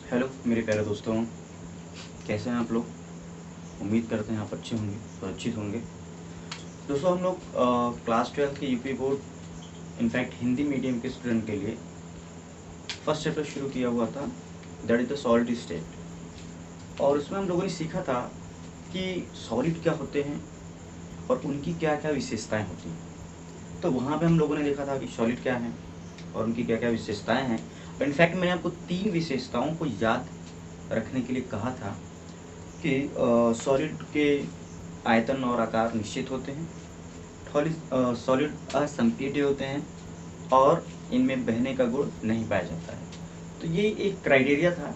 Hello मेरे प्यारे दोस्तों, कैसे हैं आप लोग। उम्मीद करते हैं आप अच्छे होंगे, सुरक्षित होंगे। दोस्तों हम लोग क्लास 12 के UP board in fact Hindi medium के स्टूडेंट के लिए फर्स्ट चैप्टर शुरू किया हुआ था, that is the solid state. और उसमें हम लोगों ने सीखा था कि सॉलिड क्या होते हैं और उनकी क्या क्या विशेषताएँ होती हैं। तो वहाँ पे हम लोगों ने देखा था कि सॉलिड क्या है और उनकी क्या क्या विशेषताएँ हैं। और इनफैक्ट मैंने आपको 3 विशेषताओं को याद रखने के लिए कहा था कि सॉलिड के आयतन और आकार निश्चित होते हैं, सॉलिड असंपीड्य होते हैं और इनमें बहने का गुण नहीं पाया जाता है। तो ये एक क्राइटेरिया था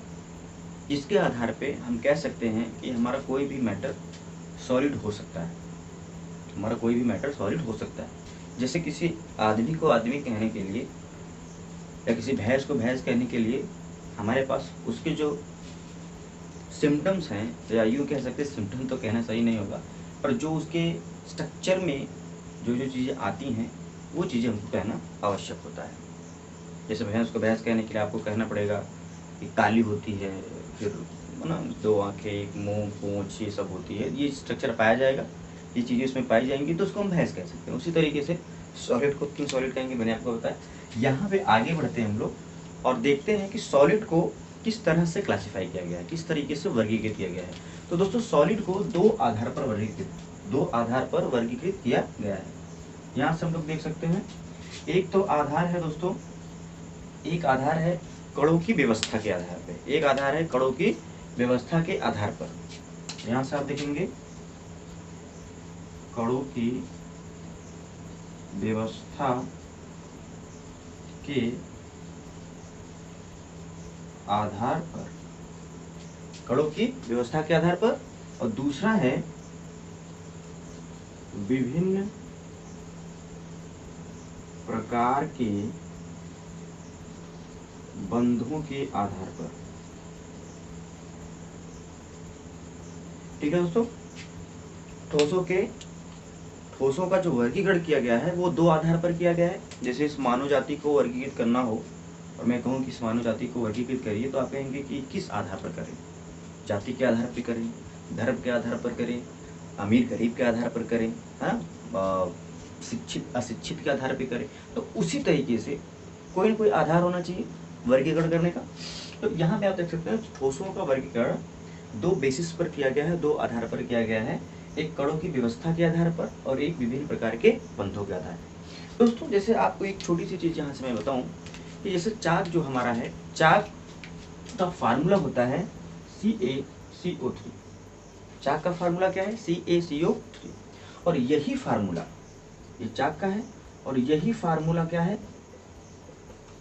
जिसके आधार पे हम कह सकते हैं कि हमारा कोई भी मैटर सॉलिड हो सकता है। हमारा कोई भी मैटर सॉलिड हो सकता है। जैसे किसी आदमी को आदमी कहने के लिए या किसी भैंस को भैंस कहने के लिए हमारे पास उसके जो सिम्टम्स हैं, या यूँ कह सकते हैं, सिम्टम तो कहना सही नहीं होगा, पर जो उसके स्ट्रक्चर में जो जो चीज़ें आती हैं वो चीज़ें हमको कहना आवश्यक होता है। जैसे भैंस को भैंस कहने के लिए आपको कहना पड़ेगा कि काली होती है, फिर ना 2 आँखें, एक मुँह, पूँछ, ये सब होती है, ये स्ट्रक्चर पाया जाएगा, ये चीज़ें उसमें पाई जाएंगी तो उसको हम भैंस कह सकते हैं। उसी तरीके से सॉलिड को क्यों सॉलिड कहेंगे मैंने आपको बताया। यहाँ पे आगे बढ़ते हैं हम लोग और देखते हैं कि सॉलिड को किस तरह से क्लासिफाई किया गया है, किस तरीके से वर्गीकृत किया गया है। तो दोस्तों सॉलिड को 2 आधार पर वर्गीकृत किया गया है। यहाँ से हम लोग देख सकते हैं, एक तो आधार है दोस्तों, एक आधार है कणों की व्यवस्था के आधार पे, एक आधार है कणों की व्यवस्था के आधार पर। यहाँ से आप देखेंगे कणों की व्यवस्था के आधार पर, कणों की व्यवस्था के आधार पर, और दूसरा है विभिन्न प्रकार के बंधों के आधार पर। ठीक है दोस्तों, ठोसों का जो वर्गीकरण किया गया है वो 2 आधार पर किया गया है। जैसे इस मानव जाति को वर्गीकृत करना हो और मैं कहूँ कि इस मानव जाति को वर्गीकृत करिए, तो आप कहेंगे कि किस आधार पर करें। जाति के आधार पर करें, धर्म के आधार पर करें, अमीर गरीब के आधार पर करें, है ना, शिक्षित अशिक्षित के आधार पर करें। तो उसी तरीके से कोई ना कोई आधार होना चाहिए वर्गीकरण करने का। तो यहाँ पे आप देख सकते हैं ठोसों का वर्गीकरण 2 बेसिस पर किया गया है, 2 आधार पर किया गया है, एक कणों की व्यवस्था के आधार पर और एक विभिन्न प्रकार के बंधों के आधार पर। दोस्तों जैसे आपको एक छोटी सी चीज़ यहाँ से मैं बताऊँ कि जैसे चाक जो हमारा है, चाक का फार्मूला होता है CaCO3। चाक का फार्मूला क्या है? CaCO3। और यही फार्मूला ये चाक का है और यही फार्मूला क्या है,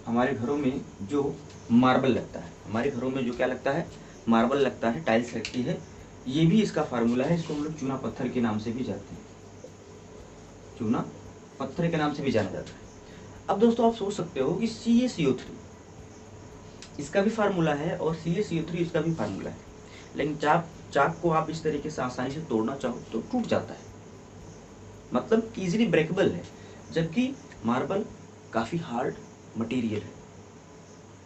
हमारे घरों में जो मार्बल लगता है, हमारे घरों में जो क्या लगता है, मार्बल लगता है, टाइल्स लगती है, ये भी इसका फार्मूला है। इसको हम लोग चूना पत्थर के नाम से भी जानते हैं, चूना पत्थर के नाम से भी जाना जाता है। अब दोस्तों आप सोच सकते हो कि CaCO3 इसका भी फार्मूला है और CaCO3 इसका भी फार्मूला है, लेकिन चाक को आप इस तरीके से आसानी से तोड़ना चाहो तो टूट जाता है, मतलब इजीली ब्रेकेबल है। जबकि मार्बल काफ़ी हार्ड मटेरियल है,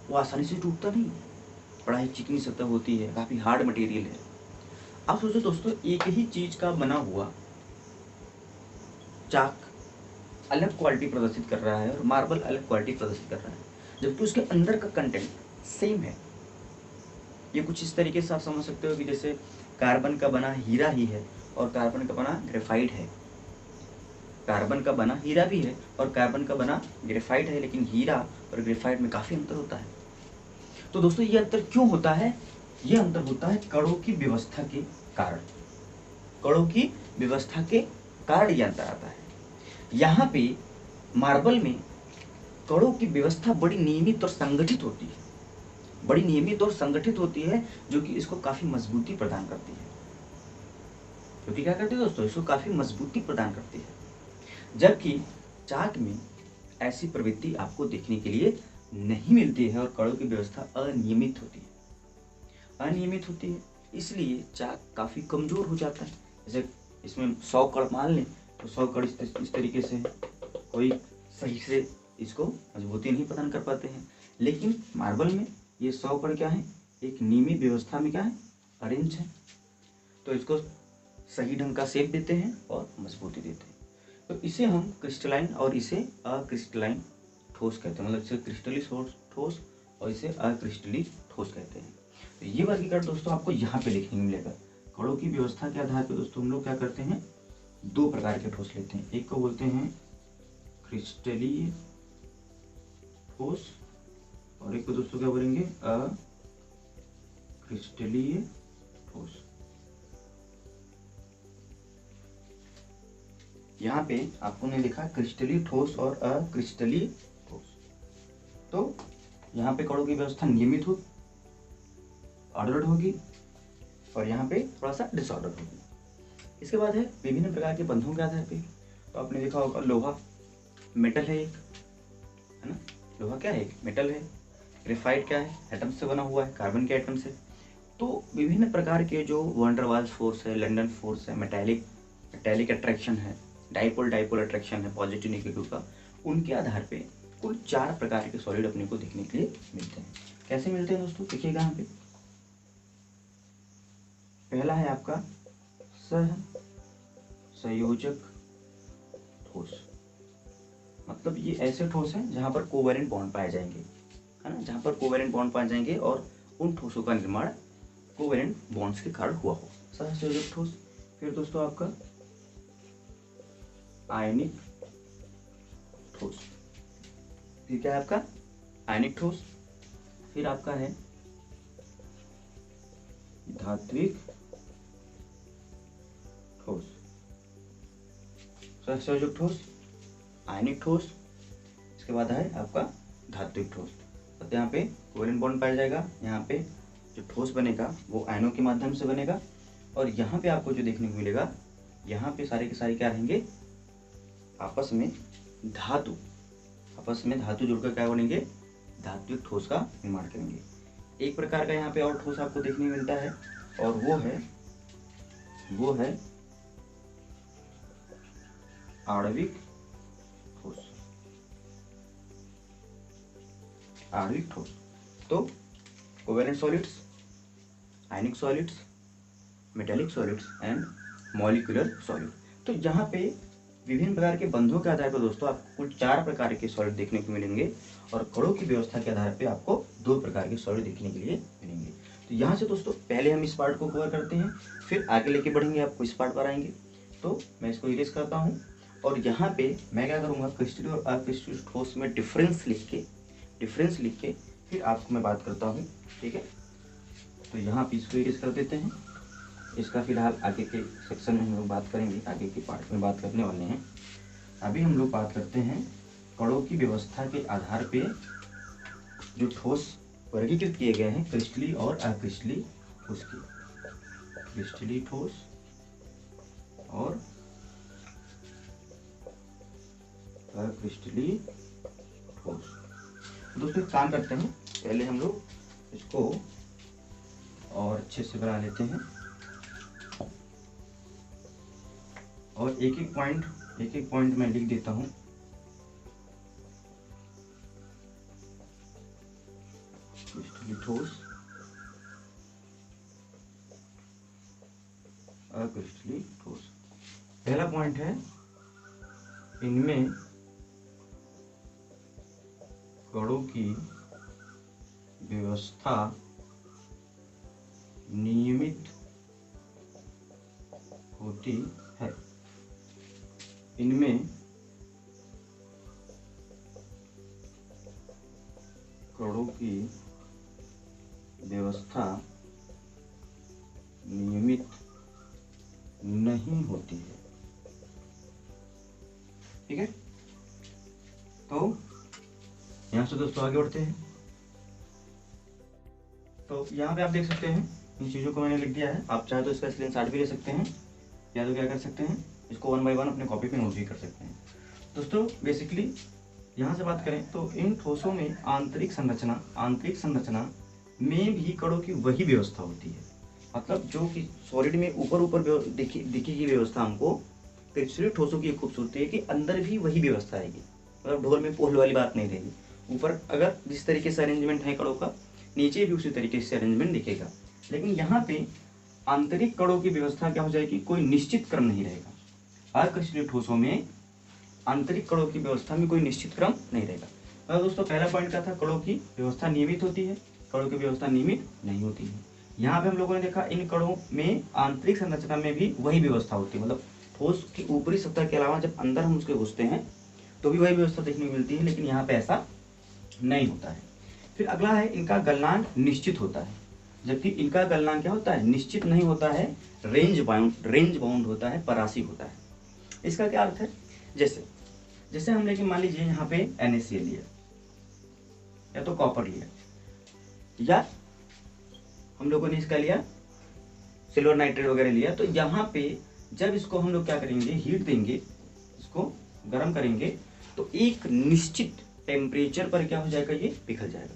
वो आसानी से टूटता नहीं, बड़ा ही चिकनी सतह होती है, काफ़ी हार्ड मटेरियल है। आप सोचो दोस्तों, एक ही चीज़ का बना हुआ चाक अलग क्वालिटी प्रदर्शित कर रहा है और मार्बल अलग क्वालिटी प्रदर्शित कर रहा है, जबकि उसके अंदर का कंटेंट सेम है। ये कुछ इस तरीके से आप समझ सकते हो कि जैसे कार्बन का बना हीरा ही है और कार्बन का बना ग्रेफाइट है, कार्बन का बना हीरा भी है और कार्बन का बना ग्रेफाइट है, लेकिन हीरा और ग्रेफाइट में काफ़ी अंतर होता है। तो दोस्तों ये अंतर क्यों होता है? ये अंतर होता है कणों की व्यवस्था के कारण। कणों की व्यवस्था के कारण ये अंतर आता है। यहाँ पे मार्बल में कणों की व्यवस्था बड़ी नियमित और संगठित होती है, बड़ी नियमित और संगठित होती है, जो कि इसको काफ़ी मजबूती प्रदान करती है। क्योंकि क्या करती है दोस्तों, इसको काफ़ी मजबूती प्रदान करती है। जबकि चाक में ऐसी प्रवृत्ति आपको देखने के लिए नहीं मिलती है और कणों की व्यवस्था अनियमित होती है, इसलिए चाक काफ़ी कमज़ोर हो जाता है। जैसे इसमें 100 कण मान लें तो 100 कण इस तरीके से कोई सही से इसको मजबूती नहीं प्रदान कर पाते हैं, लेकिन मार्बल में ये 100 कण क्या है, एक नियमित व्यवस्था में क्या है, अरेंज है। तो इसको सही ढंग का शेप देते हैं और मजबूती देते हैं। तो इसे हम क्रिस्टलाइन और इसे अक्रिस्टलाइन ठोस कहते हैं, मतलब इसे क्रिस्टली ठोस और इसे अक्रिस्टली ठोस कहते हैं। तो ये वर्गीकरण दोस्तों आपको यहाँ पे देखने को मिलेगा। कणों की व्यवस्था के आधार पर दोस्तों हम लोग क्या करते हैं, दो प्रकार के ठोस लेते हैं। एक को बोलते हैं क्रिस्टलीय ठोस और एक को दोस्तों क्या बोलेंगे, अक्रिस्टलीय ठोस। यहाँ पे आपको ने लिखा क्रिस्टलीय ठोस और अक्रिस्टलीय ठोस। तो यहाँ पे कणों की व्यवस्था नियमित हो, ऑर्डर्ड होगी, और यहाँ पे थोड़ा सा डिसऑर्डर होगी। इसके बाद है विभिन्न प्रकार के बंधों के आधार पे। तो आपने देखा होगा लोहा मेटल है एक, है ना, लोहा क्या है, एक मेटल है। ग्रेफाइट क्या है, एटम से बना हुआ है, कार्बन के एटम से। तो विभिन्न प्रकार के जो वैन डर वाल्स फोर्स है, लंडन फोर्स है, मेटालिक अट्रैक्शन है, डाइपोल अट्रैक्शन है पॉजिटिव नेगेटिव का, उनके आधार पे कुल 4 प्रकार के सॉलिड अपने को देखने के लिए मिलते हैं। कैसे मिलते हैं दोस्तों, देखिएगा यहाँ पे। पहला है आपका सहसंयोजक ठोस, मतलब ये ऐसे ठोस हैं जहाँ पर कोवैलेंट बॉन्ड पाए जाएंगे, है ना, जहाँ पर कोवैलेंट बॉन्ड पाए जाएंगे और उन ठोसों का निर्माण कोवैलेंट बॉन्ड्स के कारण हुआ हो, सहसंयोजक ठोस। फिर दोस्तों आपका आयनिक ठोस, फिर क्या है आपका आयनिक ठोस। फिर आपका है धात्विक ठोस, सहसंयोजक ठोस, आयनिक ठोस, इसके बाद है आपका धात्विक ठोस। तो यहाँ पे कोवैलेंट बॉन्ड पाया जाएगा, यहाँ पे जो ठोस बनेगा वो आयनों के माध्यम से बनेगा, और यहाँ पे आपको जो देखने को मिलेगा, यहाँ पे सारे के सारे क्या रहेंगे, आपस में धातु जुड़कर क्या बनेंगे, धात्विक ठोस का निर्माण करेंगे। एक प्रकार का यहाँ पे और ठोस आपको देखने को मिलता है, और वो है आणविक ठोस। तो covalent solids, ionic solids, metallic solids and molecular solid. तो यहाँ पे विभिन्न प्रकार के बंधों के आधार पर दोस्तों आपको कुल 4 प्रकार के सॉलिड देखने को मिलेंगे, और कणों की व्यवस्था के आधार पे आपको 2 प्रकार के सॉलिड देखने के लिए मिलेंगे। तो यहाँ से दोस्तों पहले हम इस पार्ट को कवर करते हैं, फिर आगे लेके बढ़ेंगे, आपको इस पार्ट पर आएंगे। तो मैं इसको इरेज करता हूँ, और यहाँ पे मैं क्या करूँगा, क्रिस्टलीय और अक्रिस्टलीय ठोस में डिफरेंस लिख के फिर आपको मैं बात करता हूँ, ठीक है। तो यहाँ पे इसको इरेज कर देते हैं। इसका फिलहाल आगे के सेक्शन में हम लोग बात करेंगे, आगे के पार्ट में बात करने वाले हैं। अभी हम लोग बात करते हैं कणों की व्यवस्था के आधार पे जो ठोस वर्गीकृत किए गए हैं, क्रिस्टलीय और अक्रिस्टलीय ठोस की। क्रिस्टलीय ठोस और अक्रिस्टलीय ठोस। दोस्तों एक काम करते हैं, पहले हम लोग इसको और अच्छे से बना लेते हैं, और एक एक पॉइंट मैं लिख देता हूं। क्रिस्टलीय ठोस, अक्रिस्टलीय ठोस। पहला पॉइंट है, इनमें कणों की व्यवस्था नियमित होती है। इनमें कणों की व्यवस्था नियमित नहीं होती है, ठीक है। तो यहाँ से दोस्तों आगे बढ़ते हैं। तो यहाँ पे आप देख सकते हैं इन चीज़ों को मैंने लिख दिया है। आप चाहे तो इसका स्क्रीनशॉट भी ले सकते हैं, या तो क्या कर सकते हैं, इसको 1 बाय 1 अपने कॉपी पे नोट भी कर सकते हैं। दोस्तों बेसिकली यहाँ से बात करें तो इन ठोसों में आंतरिक संरचना में भी कणों की वही व्यवस्था होती है। मतलब जो कि सॉलिड में ऊपर दिखेगी व्यवस्था हमको, क्रिस्टलीय ठोसों की खूबसूरती है कि अंदर भी वही व्यवस्था आएगी। मतलब ढोल में पोल वाली बात नहीं रहेगी। ऊपर अगर जिस तरीके से अरेंजमेंट है कणों का, नीचे भी उसी तरीके से अरेंजमेंट दिखेगा। लेकिन यहाँ पे आंतरिक कणों की व्यवस्था क्या हो जाएगी, कोई निश्चित क्रम नहीं रहेगा। अक्रिस्टलीय ठोसों में आंतरिक कणों की व्यवस्था में कोई निश्चित क्रम नहीं रहेगा। तो दोस्तों पहला पॉइंट क्या था, कणों की व्यवस्था नियमित होती है, कणों की व्यवस्था नियमित नहीं होती है। यहाँ पे हम लोगों ने देखा इन कणों में आंतरिक संरचना में भी वही व्यवस्था होती है, मतलब ठोस की ऊपरी सतह के अलावा जब अंदर हम उसके घुसते हैं तो भी वही व्यवस्था देखने को मिलती है, लेकिन यहाँ पे ऐसा नहीं होता है। फिर अगला है इनका गलनांक निश्चित होता है, जबकि इनका गलनांक क्या होता है, निश्चित नहीं होता है, रेंज बाउंड होता है, परासी होता है। इसका क्या अर्थ है, जैसे हम लेके मान लीजिए यहाँ पे NaCl लिया या तो कॉपर लिया या हम लोगों ने इसका लिया सिल्वर नाइट्रेट वगैरह लिया, तो यहाँ पे जब इसको हम लोग क्या करेंगे, हीट देंगे, इसको गर्म करेंगे, तो एक निश्चित टेम्परेचर पर क्या हो जाएगा, ये पिघल जाएगा।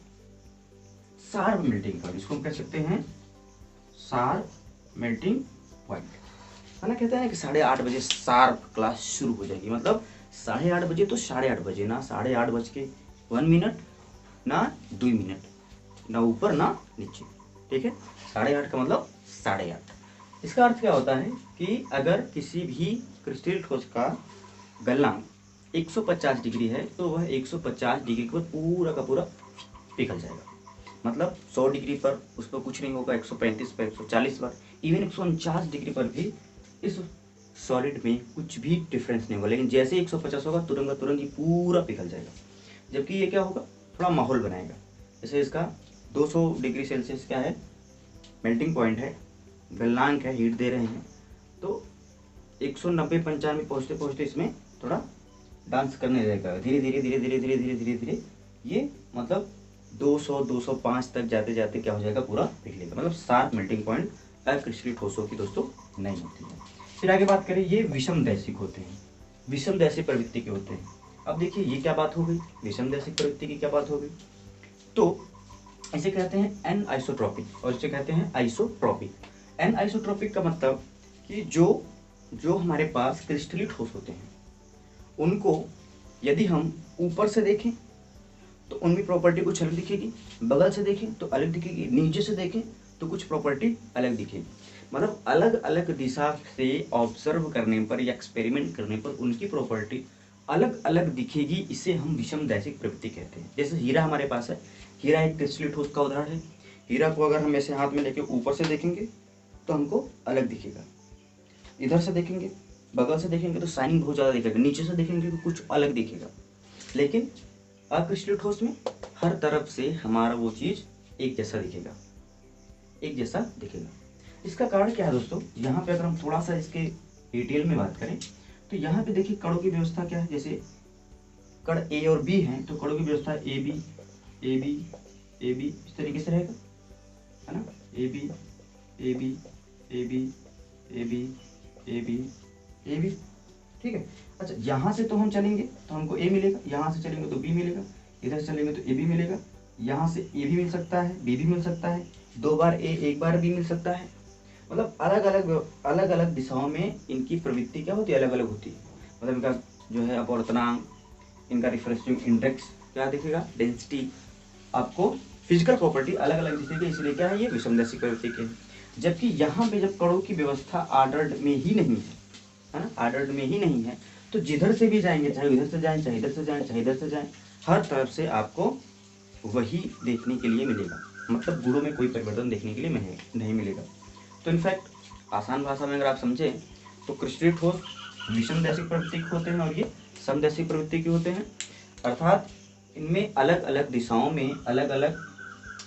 शार्प मेल्टिंग पॉइंट, इसको हम कह सकते हैं शार्प मेल्टिंग पॉइंट, है ना। कहते हैं कि 8:30 बजे शार्प क्लास शुरू हो जाएगी, मतलब 8:30 बजे तो 8:30 बजे, ना 8:30 ना 2 मिनट, ना ऊपर ना नीचे, ठीक है। 8:30 का मतलब 8:30। इसका अर्थ क्या होता है कि अगर किसी भी क्रिस्टलीय ठोस का गलनांक 150 डिग्री है तो वह 150 डिग्री पर पूरा का पूरा पिघल जाएगा। मतलब 100 डिग्री पर उस पर कुछ नहीं होगा, 135 पर, 140 पर, इवन 149 डिग्री पर भी इस सॉलिड में कुछ भी डिफरेंस नहीं होगा। लेकिन जैसे 150 होगा तुरंत ये पूरा पिघल जाएगा। जबकि ये क्या होगा, थोड़ा माहौल बनाएगा। जैसे इसका 200 डिग्री सेल्सियस क्या है, मेल्टिंग पॉइंट है, गलनांक है, हीट दे रहे हैं, तो 190-95 पहुँचते पहुँचते इसमें थोड़ा डांस करने लगेगा। धीरे धीरे ये मतलब 200-205 तक जाते जाते क्या हो जाएगा, पूरा पिघलेगा। मतलब शार्प मेल्टिंग पॉइंट अक्रिस्टलीय ठोसों की दोस्तों नहीं होती है। फिर आगे बात करें, ये विषमदैशिक होते हैं, विषमदैशिक प्रवृत्ति के होते हैं। अब देखिए ये क्या बात हो गई, विषमदैशिक प्रवृत्ति की क्या बात हो गई, तो इसे कहते हैं एनआइसोट्रॉपिक और इसे कहते हैं आइसोट्रॉपिक। एनआइसोट्रॉपिक का मतलब कि जो हमारे पास क्रिस्टलीय ठोस होते हैं उनको यदि हम ऊपर से देखें तो उनकी प्रॉपर्टी कुछ अलग दिखेगी, बगल से देखें तो अलग दिखेगी, नीचे से देखें तो कुछ प्रॉपर्टी अलग दिखेगी। मतलब अलग अलग दिशा से ऑब्जर्व करने पर या एक्सपेरिमेंट करने पर उनकी प्रॉपर्टी अलग अलग दिखेगी। इसे हम विषमदैशिक प्रवृत्ति कहते हैं। जैसे हीरा हमारे पास है, हीरा एक क्रिस्टलीय ठोस का उदाहरण है। हीरा को अगर हम ऐसे हाथ में लेके ऊपर से देखेंगे तो हमको अलग दिखेगा, इधर से देखेंगे, बगल से देखेंगे तो शाइनिंग बहुत ज़्यादा दिखेगा, नीचे से देखेंगे तो कुछ अलग दिखेगा। लेकिन अक्रिस्टलीय ठोस में हर तरफ से हमारा वो चीज़ एक जैसा दिखेगा, इसका कारण क्या है दोस्तों, यहाँ पे अगर हम थोड़ा सा इसके डिटेल में बात करें तो यहाँ पे देखिए कणों की व्यवस्था क्या है। जैसे कण A और B हैं तो कणों की व्यवस्था AB इस तरीके से रहेगा, है ना, AB, ठीक है। अच्छा, यहाँ से तो हम चलेंगे तो हमको A मिलेगा, यहाँ से चलेंगे तो B मिलेगा, इधर से चलेंगे तो AB मिलेगा, यहाँ से A भी मिल सकता है, B भी मिल सकता है, 2 बार A 1 बार B मिल सकता है। मतलब अलग अलग दिशाओं में इनकी प्रवृत्ति क्या होती है, अलग अलग होती है। मतलब इनका जो है अपवर्तनांक, इनका रिफ्रेक्टिव इंडेक्स क्या दिखेगा, डेंसिटी, आपको फिजिकल प्रॉपर्टी अलग अलग दिखेगी। इसलिए क्या है, ये विषमदैशिक प्रवृत्ति के हैं। जबकि यहाँ पे जब कणों की व्यवस्था ऑर्डर्ड में ही नहीं है ना, ऑर्डर्ड में ही नहीं है, तो जिधर से भी जाएंगे, चाहे इधर से जाएं, चाहे इधर से जाएं, चाहे इधर से जाएं, हर तरफ से आपको वही देखने के लिए मिलेगा। मतलब गुणों में कोई परिवर्तन देखने के लिए नहीं मिलेगा। तो इनफैक्ट आसान भाषा में अगर आप समझें तो क्रिस्टलीय ठोस विषमदैशिक प्रवृत्ति के होते हैं और ये समदैशिक प्रवृत्ति के होते हैं। अर्थात इनमें अलग अलग दिशाओं में अलग अलग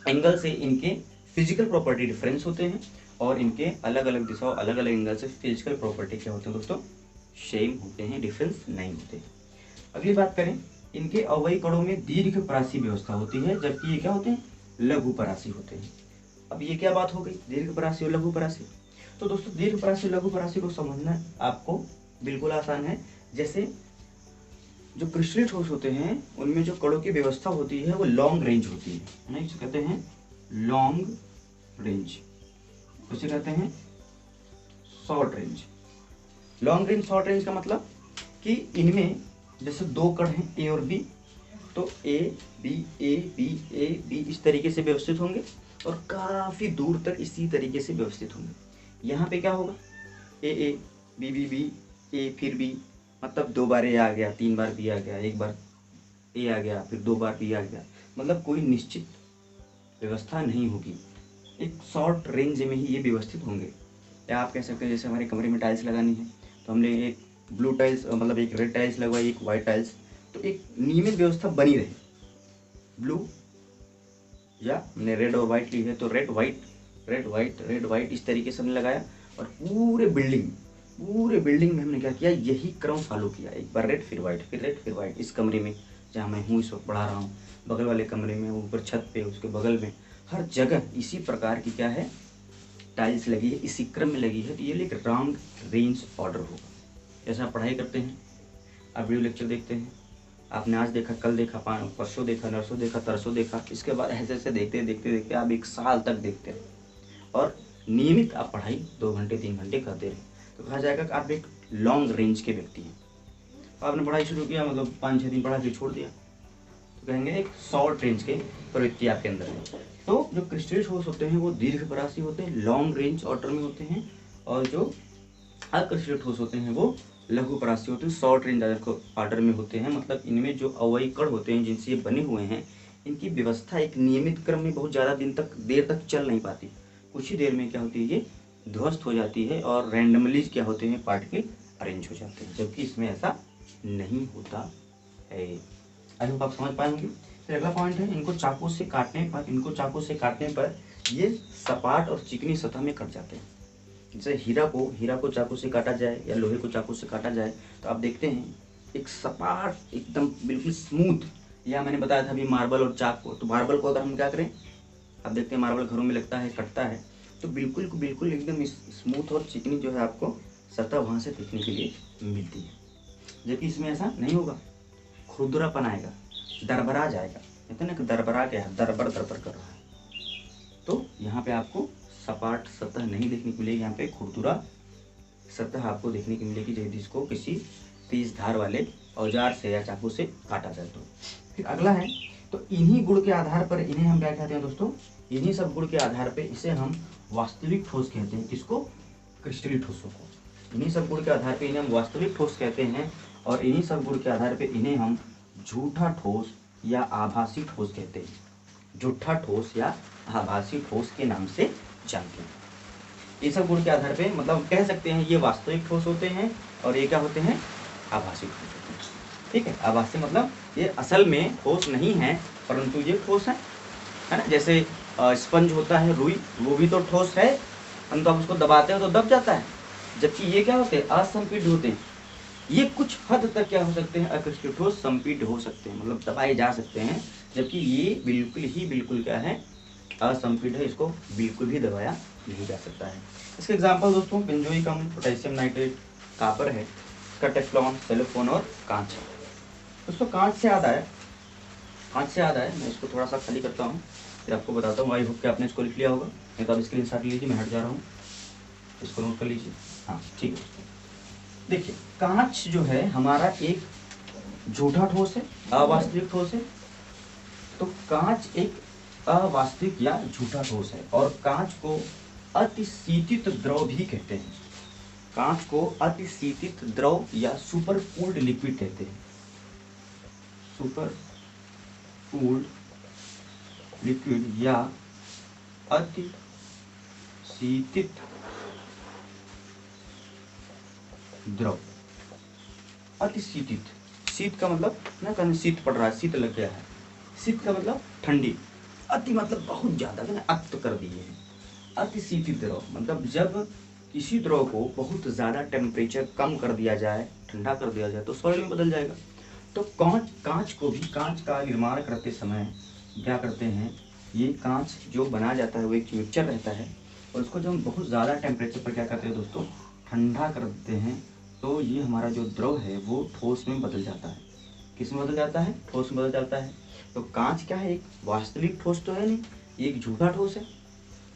एंगल से इनके फिजिकल प्रॉपर्टी डिफरेंस होते हैं और इनके अलग अलग दिशाओं अलग अलग एंगल से फिजिकल प्रॉपर्टी क्या होते हैं दोस्तों, सेम होते हैं, डिफरेंस नहीं होते। अगली बात करें, इनके अवयवी कणों में दीर्घ परासी व्यवस्था होती है, जबकि ये क्या होते हैं, लघु परासी होते हैं। अब ये क्या बात हो गई, दीर्घ परासी और लघु परासी। तो दोस्तों दीर्घ परासी और लघु परासी को समझना आपको बिल्कुल आसान है। जैसे जो क्रिस्टलीय ठोस होते हैं उनमें जो कणों की व्यवस्था होती है वो लॉन्ग रेंज होती है, इसे कहते हैं लॉन्ग रेंज, उसे कहते हैं short range. Long range short range का मतलब कि इनमें जैसे 2 कण हैं A और B, तो ए बी इस तरीके से व्यवस्थित होंगे और काफ़ी दूर तक इसी तरीके से व्यवस्थित होंगे। यहाँ पे क्या होगा, ए बी ए फिर बी, मतलब 2 बार ए आ गया, 3 बार बी आ गया, 1 बार ए आ गया, फिर 2 बार बी आ गया, मतलब कोई निश्चित व्यवस्था नहीं होगी। एक शॉर्ट रेंज में ही ये व्यवस्थित होंगे। या आप कह सकते हैं जैसे हमारे कमरे में टाइल्स लगानी है तो हमने एक ब्लू टाइल्स मतलब एक रेड टाइल्स लगवाई, एक वाइट टाइल्स, तो एक नियमित व्यवस्था बनी रहे। ब्लू या हमने रेड और वाइट ली है तो रेड वाइट इस तरीके से हमने लगाया और पूरे बिल्डिंग में हमने क्या किया, यही क्रम फॉलो किया। एक बार रेड फिर वाइट, इस कमरे में जहाँ मैं हूँ इस वक्त पढ़ा रहा हूँ, बगल वाले कमरे में, ऊपर छत पे, उसके बगल में, हर जगह इसी प्रकार की क्या है, टाइल्स लगी है, इसी क्रम में लगी है। तो ये एक राउंड रेंज ऑर्डर होगा। जैसे आप पढ़ाई करते हैं, आप वीडियो लेक्चर देखते हैं, आपने आज देखा, कल देखा, परसों देखा, नरसों देखा, तरसों देखा, इसके बाद ऐसे ऐसे देखते आप 1 साल तक देखते हैं और नियमित आप पढ़ाई 2 घंटे 3 घंटे करते रहे, तो कहा जाएगा कि आप एक लॉन्ग रेंज के व्यक्ति हैं। आपने पढ़ाई शुरू किया, मतलब 5-6 दिन पढ़ा फिर छोड़ दिया, तो कहेंगे एक शॉर्ट रेंज के प्रवृत्ति आपके अंदर है। तो जो क्रिस्टलीय ठोस होते हैं वो दीर्घपरासी होते हैं, लॉन्ग रेंज ऑर्डर में होते हैं, और जो अक्रिस्टलीय ठोस होते हैं वो लघुपरासी होते हैं, शॉर्ट रेंज ऑर्डर में होते हैं। मतलब इनमें जो अवयवी कण होते हैं जिनसे ये बने हुए हैं, इनकी व्यवस्था एक नियमित क्रम में बहुत ज़्यादा देर तक चल नहीं पाती। कुछ ही देर में क्या होती है, ये ध्वस्त हो जाती है और रैंडमली क्या होते हैं, पार्टिकल अरेंज हो जाते हैं, जबकि इसमें ऐसा नहीं होता है। आई होप आप समझ पाएंगे। फिर अगला पॉइंट है, इनको चाकू से काटने पर ये सपाट और चिकनी सतह में कट जाते हैं। जैसे हीरा को चाकू से काटा जाए या लोहे को चाकू से काटा जाए तो आप देखते हैं एक सपाट एकदम बिल्कुल स्मूथ, या मैंने बताया था अभी मार्बल और चाक को, तो मार्बल को अगर हम क्या करें, आप देखते हैं मार्बल घरों में लगता है, कटता है, तो बिल्कुल एकदम स्मूथ और चिकनी जो है आपको सतह वहाँ से देखने के लिए मिलती है। जबकि इसमें ऐसा नहीं होगा, खुरदुरापन आएगा, दरबरा जाएगा, कहते हैं ना कि दरबरा क्या है, दरबर कर रहा है। तो यहाँ पे आपको सपाट सतह नहीं देखने को मिलेगी, यहाँ पे खुरदुरा सतह आपको देखने को मिलेगी, यदि इसको किसी तेज धार वाले औजार से या चाकू से काटा जाए तो। फिर अगला है, तो इन्हीं गुण के आधार पर इन्हें हम क्या कहते हैं दोस्तों, इन्हीं सब गुण के आधार पर इसे हम वास्तविक ठोस कहते हैं। किसको, क्रिस्टलीय ठोसों को। इन्हीं सब गुण के आधार पर इन्हें हम वास्तविक ठोस कहते हैं, और इन्हीं सब गुण के आधार पर इन्हें हम झूठा ठोस या आभासी ठोस कहते हैं। झूठा ठोस या आभासी ठोस के नाम से जानते हैं। ये सब गुण के आधार पे मतलब कह सकते हैं ये वास्तविक ठोस होते हैं और ये क्या होते हैं, आभासी ठोस होते हैं। ठीक है, आभासी मतलब ये असल में ठोस नहीं है परंतु ये ठोस है ना। जैसे स्पंज होता है, रुई, वो भी तो ठोस है परंतु आप उसको दबाते हो तो दब जाता है, जबकि ये क्या होते हैं, असंपीड्य होते हैं। ये कुछ हद तक क्या हो सकते हैं, अक्रिस्टलीय ठोस संपीड्य हो सकते हैं, मतलब दबाए जा सकते हैं, जबकि ये बिल्कुल क्या है, असंपीड्य है, इसको बिल्कुल भी दबाया नहीं जा सकता है। इसके एग्जांपल दोस्तों बेंजोइक अम्ल, पोटेशियम नाइट्रेट, कॉपर है, इसका टेफ्लॉन, सेलोफोन और कांच है। दोस्तों कांच से याद आया, मैं इसको थोड़ा सा खाली करता हूँ फिर आपको बताता हूँ। आई होप कि आपने इसको लिख लिया होगा, नहीं तो आप स्क्रीनशॉट लीजिए, मैं हट जा रहा हूँ, इसको नोट कर लीजिए। हाँ ठीक है, देखिए कांच जो है हमारा एक झूठा ठोस है, अवास्तविक ठोस है। तो कांच एक अवास्तविक या झूठा ठोस है, और कांच को अतिशीतित द्रव भी कहते हैं। कांच को अतिशीतित द्रव या सुपर कूल्ड लिक्विड कहते हैं। सुपर कूल्ड लिक्विड या अतिशीतित द्रव। अतिशीतित, शीत का मतलब ना, कहीं शीत पड़ रहा है, शीत लग गया है, शीत का मतलब ठंडी, अति मतलब बहुत ज्यादा, मैंने अत कर दिए हैं। अतिशीतित द्रव मतलब जब किसी द्रव को बहुत ज़्यादा टेम्परेचर कम कर दिया जाए, ठंडा कर दिया जाए तो सॉलिड में बदल जाएगा। तो कांच को भी, कांच का निर्माण करते समय क्या करते हैं, ये कांच जो बनाया जाता है वो एक मिक्सचर रहता है, और उसको जब हम बहुत ज़्यादा टेम्परेचर पर क्या करते हैं दोस्तों, ठंडा कर देते हैं, तो ये हमारा जो द्रव है वो ठोस में बदल जाता है। किस में बदल जाता है, ठोस में बदल जाता है। तो कांच क्या है, एक वास्तविक ठोस तो है नहीं, ये एक झूठा ठोस है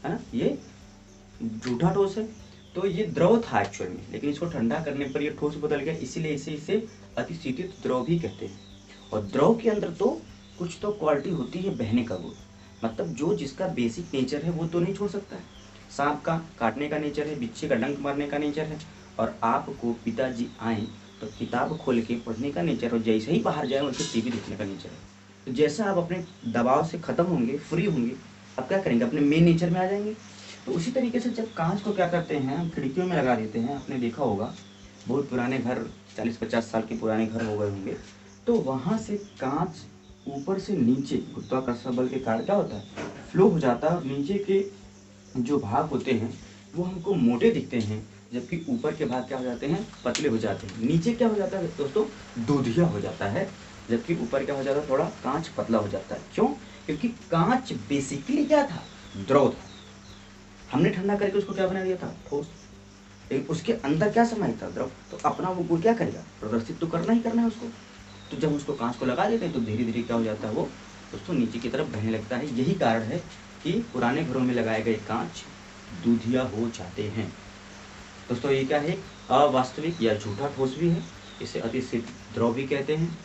ना, ये झूठा ठोस है। तो ये द्रव था एक्चुअल में, लेकिन इसको ठंडा करने पर ये ठोस बदल गया, इसीलिए इसे अतिशीतित द्रव भी कहते हैं। और द्रव के अंदर तो कुछ तो क्वालिटी होती है बहने का गुण, मतलब जो जिसका बेसिक नेचर है वो तो नहीं छोड़ सकता है। सांप का काटने का नेचर है, बिच्छे का डंक मारने का नेचर है, और आपको पिताजी आए तो किताब खोल के पढ़ने का नेचर, और जैसे ही बाहर जाए उनसे टीवी देखने का नेचर है। तो जैसा आप अपने दबाव से ख़त्म होंगे, फ्री होंगे, आप क्या करेंगे, अपने मेन नेचर में आ जाएंगे। तो उसी तरीके से जब कांच को क्या करते हैं, हम खिड़कियों में लगा देते हैं, आपने देखा होगा बहुत पुराने घर, 40-50 साल के पुराने घर हो गए होंगे, तो वहाँ से कांच ऊपर से नीचे गुरुत्वाकर्षण बल के कारण क्या होता है, फ्लो हो जाता है, और नीचे के जो भाग होते हैं वो हमको मोटे दिखते हैं, जबकि ऊपर के भाग क्या हो जाते हैं, पतले हो जाते हैं। नीचे क्या हो जाता है दोस्तों, दूधिया हो जाता है, जबकि ऊपर क्या हो जाता है, थोड़ा कांच पतला हो जाता है। क्यों? क्योंकि कांच बेसिकली क्या था, द्रव था, हमने ठंडा करके उसको क्या बना दिया था, ठोस। लेकिन उसके अंदर क्या समाई था, द्रव। तो अपना वो गुण क्या करेगा, प्रदर्शित तो करना ही करना है उसको। तो जब उसको कांच को लगा देते हैं तो धीरे धीरे क्या हो जाता है, वो दोस्तों नीचे की तरफ बहने लगता है। यही कारण है कि पुराने घरों में लगाए गए कांच दूधिया हो जाते हैं। दोस्तों ये क्या है, अवास्तविक या झूठा ठोस भी है, इसे अतिसिद्ध द्रव भी कहते हैं।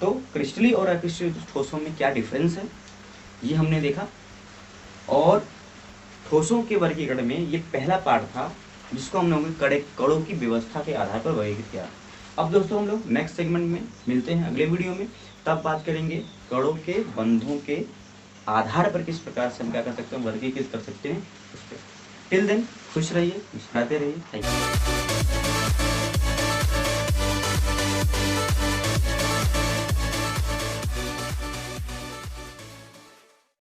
तो क्रिस्टली और अक्रिस्टली ठोसों में क्या डिफरेंस है ये हमने देखा, और ठोसों के वर्गीकरण में ये पहला पार्ट था जिसको हम लोगों ने कणों की व्यवस्था के आधार पर वर्गीकृत किया। अब दोस्तों हम लोग नेक्स्ट सेगमेंट में मिलते हैं अगले वीडियो में, तब बात करेंगे कणों के बंधों के आधार पर किस प्रकार से हम क्या कर सकते हैं, वर्गीकृत कर सकते हैं उस पर। टिल देन खुश रहिए, मुस्कुराते रहिए। Thank you.